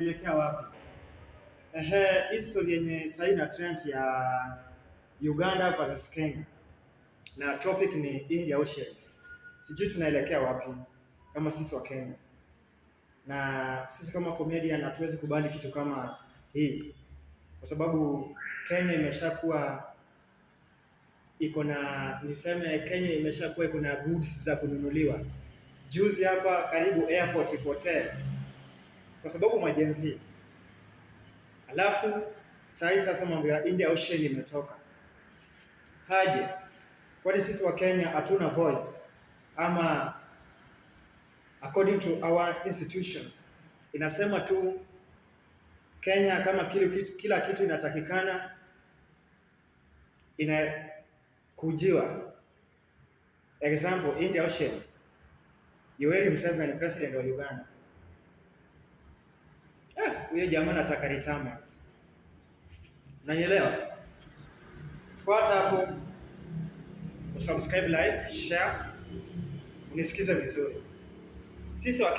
Elekea wapi? History yenye sasa ina trend ya Uganda versus Kenya. Na topic ni India Ocean. Sijui tunaelekea wapi kama sisi wa Kenya. Na sisi kama comedian hatuwezi kubali kitu kama hii. Kwa sababu Kenya imeshakuwa Kenya imeshakuwa iko na goods za kununuliwa. Juzi hapa karibu airport ipotee kwa sababu majenzi. Alafu sasa mambo ya India Ocean imetoka. Haje. Kwani sisi wa Kenya hatuna voice ama according to our institution inasema tu Kenya kama kila kitu inatakikana inakujiwa. Example, India Ocean. Yoweri Museveni, president wa Uganda. Huyo jamaa anataka retirement. Unanielewa? Fuata hapo, subscribe, like, share, unisikize vizuri. Sisi wa